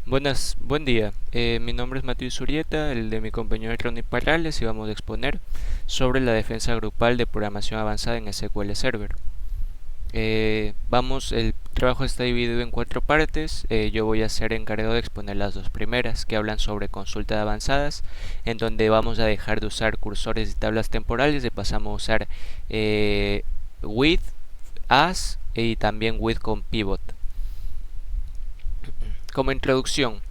Buen día. Mi nombre es Matías Urieta, el de mi compañero Ronnie Parrales, y vamos a exponer sobre la defensa grupal de programación avanzada en SQL Server. El trabajo está dividido en cuatro partes. Yo voy a ser encargado de exponer las dos primeras, que hablan sobre consultas avanzadas, en donde vamos a dejar de usar cursores y tablas temporales y pasamos a usar with, as y también with con pivot. Como introducción,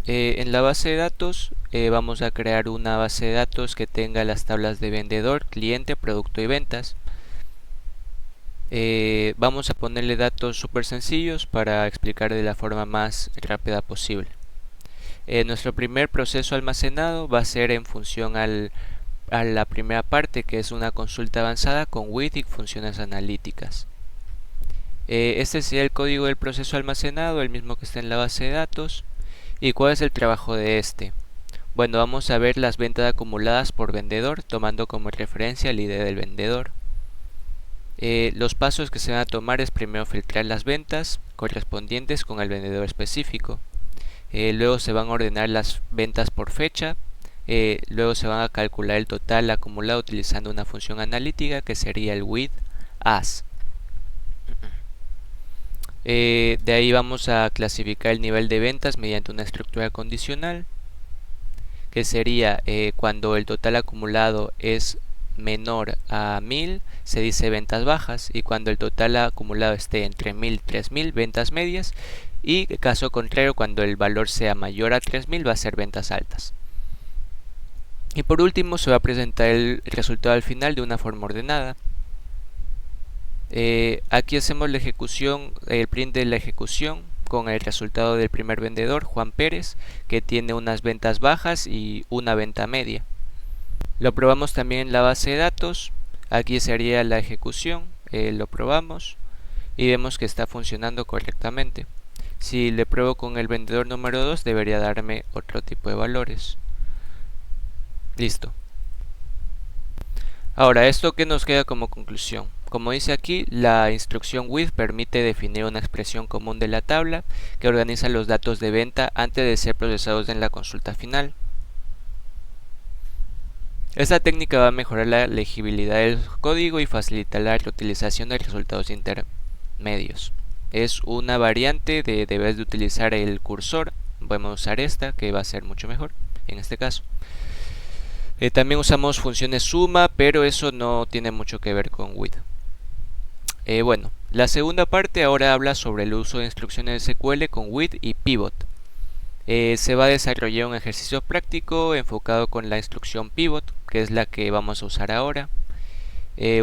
en la base de datos vamos a crear una base de datos que tenga las tablas de vendedor, cliente, producto y ventas. Vamos a ponerle datos súper sencillos para explicar de la forma más rápida posible. Nuestro primer proceso almacenado va a ser en función a la primera parte, que es una consulta avanzada con with y funciones analíticas. Este sería el código del proceso almacenado, el mismo que está en la base de datos. ¿Y cuál es el trabajo de este? Bueno, vamos a ver las ventas acumuladas por vendedor, tomando como referencia el ID del vendedor. Los pasos que se van a tomar es primero filtrar las ventas correspondientes con el vendedor específico. Luego se van a ordenar las ventas por fecha. Luego se van a calcular el total acumulado utilizando una función analítica que sería el with as. De ahí vamos a clasificar el nivel de ventas mediante una estructura condicional, que sería cuando el total acumulado es menor a 1000 se dice ventas bajas, y cuando el total acumulado esté entre 1000 y 3000 ventas medias, y caso contrario, cuando el valor sea mayor a 3000 va a ser ventas altas. Y por último se va a presentar el resultado al final de una forma ordenada. Aquí hacemos la ejecución, el print de la ejecución con el resultado del primer vendedor, Juan Pérez, que tiene unas ventas bajas y una venta media. Lo probamos también en la base de datos. Aquí sería la ejecución, lo probamos y vemos que está funcionando correctamente. Si le pruebo con el vendedor número 2 debería darme otro tipo de valores. Listo. Ahora, ¿esto qué nos queda como conclusión? Como dice aquí, la instrucción with permite definir una expresión común de la tabla que organiza los datos de venta antes de ser procesados en la consulta final. Esta técnica va a mejorar la legibilidad del código y facilitar la reutilización de resultados intermedios. Es una variante de debes de utilizar el cursor. Podemos usar esta, que va a ser mucho mejor en este caso. También usamos funciones suma, pero eso no tiene mucho que ver con with. Bueno, la segunda parte ahora habla sobre el uso de instrucciones de SQL con with y pivot. Se va a desarrollar un ejercicio práctico enfocado con la instrucción pivot, que es la que vamos a usar ahora,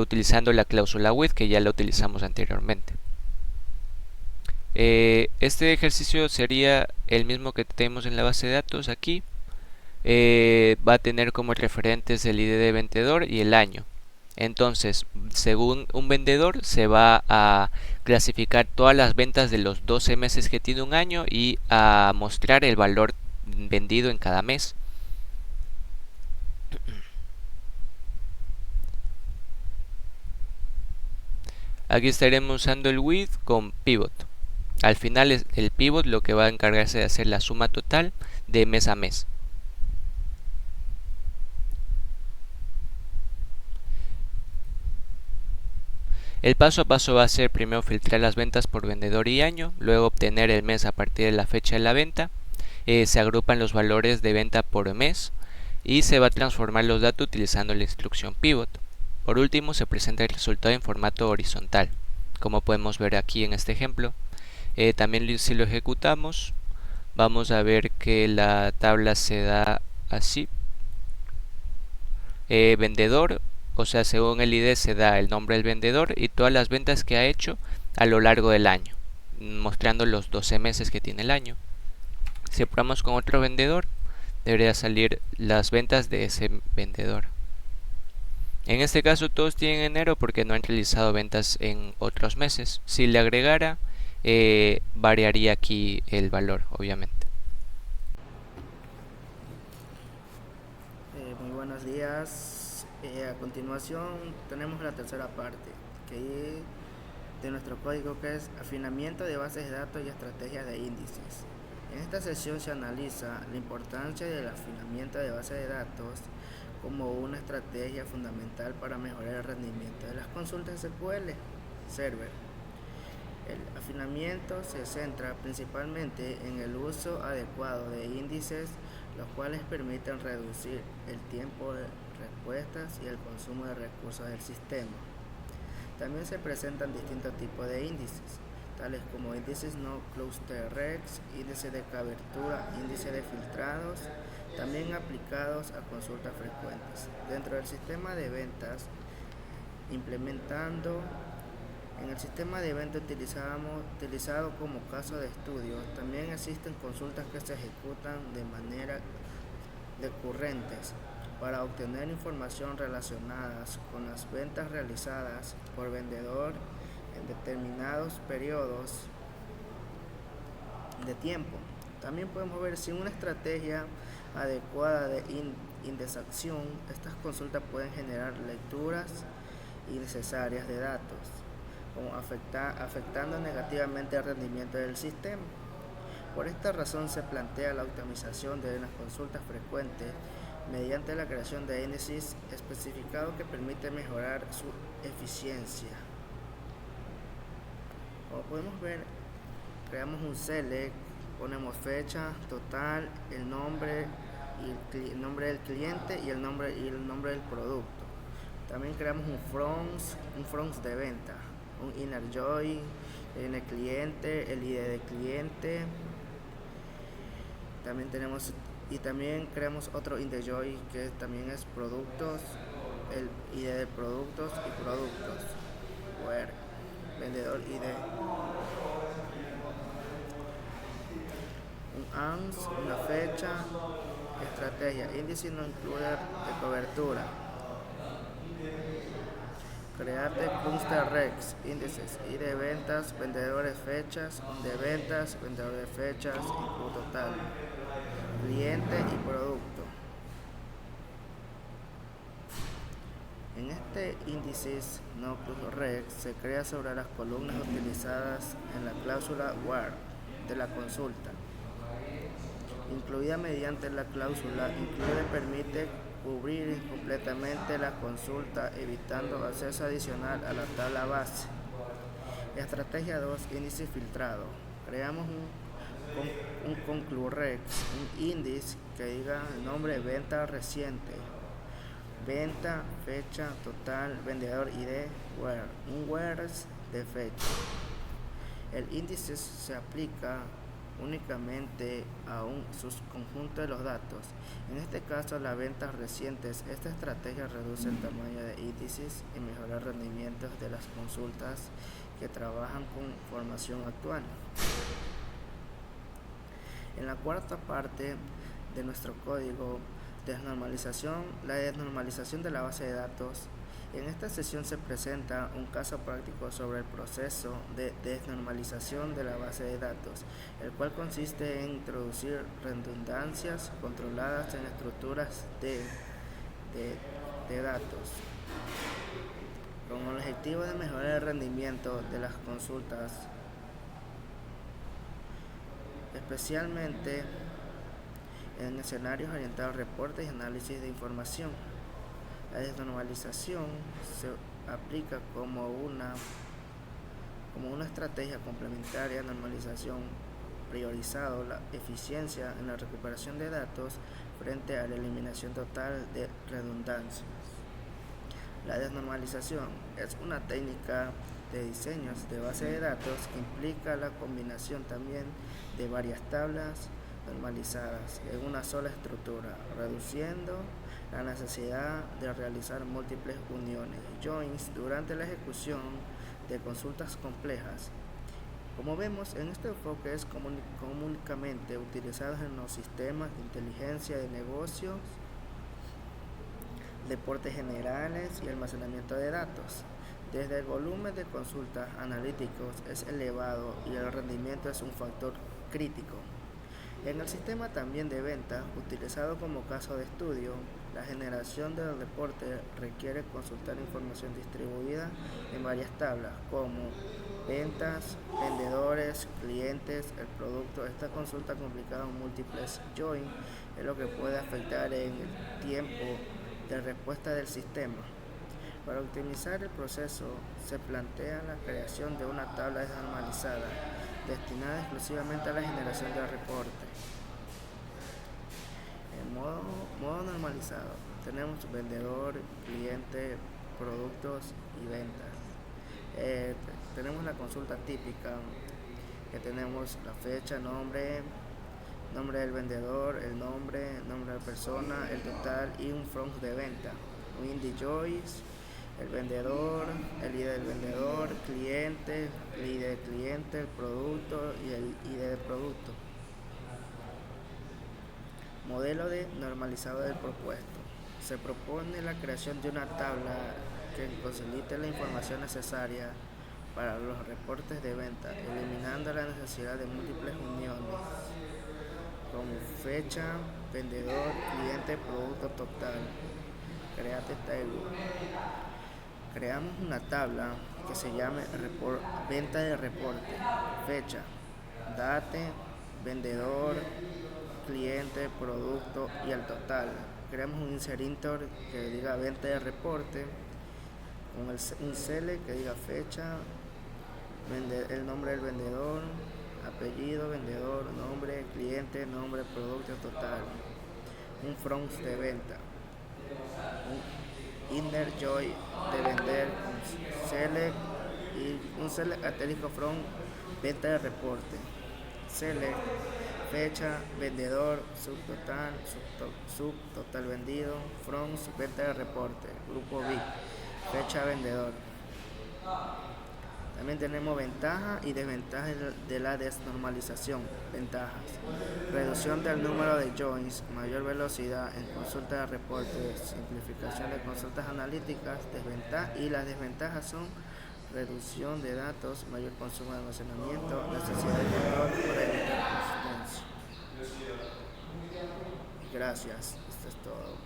utilizando la cláusula with, que ya la utilizamos anteriormente. Este ejercicio sería el mismo que tenemos en la base de datos aquí. Va a tener como referentes el ID de vendedor y el año. Entonces, según un vendedor, se va a clasificar todas las ventas de los 12 meses que tiene un año y a mostrar el valor vendido en cada mes. Aquí estaremos usando el with con pivot. Al final es el pivot lo que va a encargarse de hacer la suma total de mes a mes. El paso a paso va a ser primero filtrar las ventas por vendedor y año, luego obtener el mes a partir de la fecha de la venta. Se agrupan los valores de venta por mes y se va a transformar los datos utilizando la instrucción pivot. Por último, se presenta el resultado en formato horizontal, como podemos ver aquí en este ejemplo. También si lo ejecutamos, vamos a ver que la tabla se da así. Vendedor, o sea, según el ID se da el nombre del vendedor y todas las ventas que ha hecho a lo largo del año, mostrando los 12 meses que tiene el año. Si probamos con otro vendedor, debería salir las ventas de ese vendedor. En este caso todos tienen enero porque no han realizado ventas en otros meses. Si le agregara, variaría aquí el valor, obviamente. Muy buenos días. A continuación tenemos la tercera parte que de nuestro código, que es afinamiento de bases de datos y estrategias de índices. En esta sesión se analiza la importancia del afinamiento de bases de datos como una estrategia fundamental para mejorar el rendimiento de las consultas SQL Server. El afinamiento se centra principalmente en el uso adecuado de índices, los cuales permiten reducir el tiempo de respuestas y el consumo de recursos del sistema. También se presentan distintos tipos de índices, tales como índices no cluster rex, índice de cobertura, índice de filtrados, también aplicados a consultas frecuentes. Dentro del sistema de ventas, implementando en el sistema de evento utilizado como caso de estudio, también existen consultas que se ejecutan de manera recurrentes para obtener información relacionada con las ventas realizadas por vendedor en determinados periodos de tiempo. También podemos ver si una estrategia adecuada de indexación, estas consultas pueden generar lecturas innecesarias de datos, como afectando negativamente el rendimiento del sistema. Por esta razón se plantea la optimización de las consultas frecuentes mediante la creación de índices especificados que permiten mejorar su eficiencia. Como podemos ver, creamos un select, ponemos fecha, total, el nombre del cliente y el nombre del producto. También creamos un front de venta, un inner join, en el cliente, el ID del cliente. También creamos otro inner join que también es productos, el ID de productos y productos. Where, vendedor ID. Un ANS, una fecha, estrategia, índice no incluir de cobertura. Create cluster rex, índices y de ventas, vendedores fechas, de ventas, vendedor de fechas, y total, cliente y producto. En este índice no cluster rex se crea sobre las columnas utilizadas en la cláusula where de la consulta, incluida mediante la cláusula include permite cubrir completamente la consulta evitando acceso adicional a la tabla base. Estrategia 2, índice filtrado. Creamos un conclurex, un índice que diga el nombre venta reciente, venta, fecha, total, vendedor ID, where, un where de fecha. El índice se aplica únicamente a un subconjunto de los datos. En este caso, las ventas recientes. Esta estrategia reduce el tamaño de índices y mejora el rendimiento de las consultas que trabajan con formación actual. En la cuarta parte de nuestro código, la desnormalización de la base de datos. En esta sesión se presenta un caso práctico sobre el proceso de desnormalización de la base de datos, el cual consiste en introducir redundancias controladas en estructuras de datos, con el objetivo de mejorar el rendimiento de las consultas, especialmente en escenarios orientados a reportes y análisis de información. La desnormalización se aplica como una estrategia complementaria de normalización, priorizando la eficiencia en la recuperación de datos frente a la eliminación total de redundancias. La desnormalización es una técnica de diseños de base de datos que implica la combinación también de varias tablas normalizadas en una sola estructura, reduciendo la necesidad de realizar múltiples uniones, joins, durante la ejecución de consultas complejas. Como vemos, en este enfoque es comúnmente utilizado en los sistemas de inteligencia de negocios, deportes generales y almacenamiento de datos. Desde el volumen de consultas analíticos es elevado y el rendimiento es un factor crítico. En el sistema también de venta, utilizado como caso de estudio, la generación del reporte requiere consultar información distribuida en varias tablas, como ventas, vendedores, clientes, el producto. Esta consulta complicada en múltiples join es lo que puede afectar en el tiempo de respuesta del sistema. Para optimizar el proceso, se plantea la creación de una tabla desnormalizada destinada exclusivamente a la generación de reportes. En modo normalizado, tenemos vendedor, cliente, productos y ventas. Tenemos la consulta típica, que tenemos la fecha, nombre del vendedor, el nombre de la persona, el total y un front de venta. Un indie joys, el vendedor, el ID del vendedor, cliente, el ID del cliente, el producto y el ID del producto. Modelo de normalizado del propuesto. Se propone la creación de una tabla que consolide la información necesaria para los reportes de venta, eliminando la necesidad de múltiples uniones, como fecha, vendedor, cliente, producto total. Create table. Creamos una tabla que se llame venta de reporte, fecha, date, vendedor, cliente, producto y el total. Creamos un inserintor que diga venta de reporte, con un select que diga fecha, el nombre del vendedor, apellido, vendedor, nombre, cliente, nombre, producto total. Un front de venta, un inner joy de vender con select y un select asterisco front venta de reporte, select fecha, vendedor, subtotal vendido, front venta de reporte, grupo B, fecha vendedor. También tenemos ventajas y desventajas de la desnormalización. Ventajas: reducción del número de joins, mayor velocidad en consulta de reportes, simplificación de consultas analíticas. Desventajas y las desventajas son reducción de datos, mayor consumo de almacenamiento, necesidad de control para evitar consistencia. Gracias, esto es todo.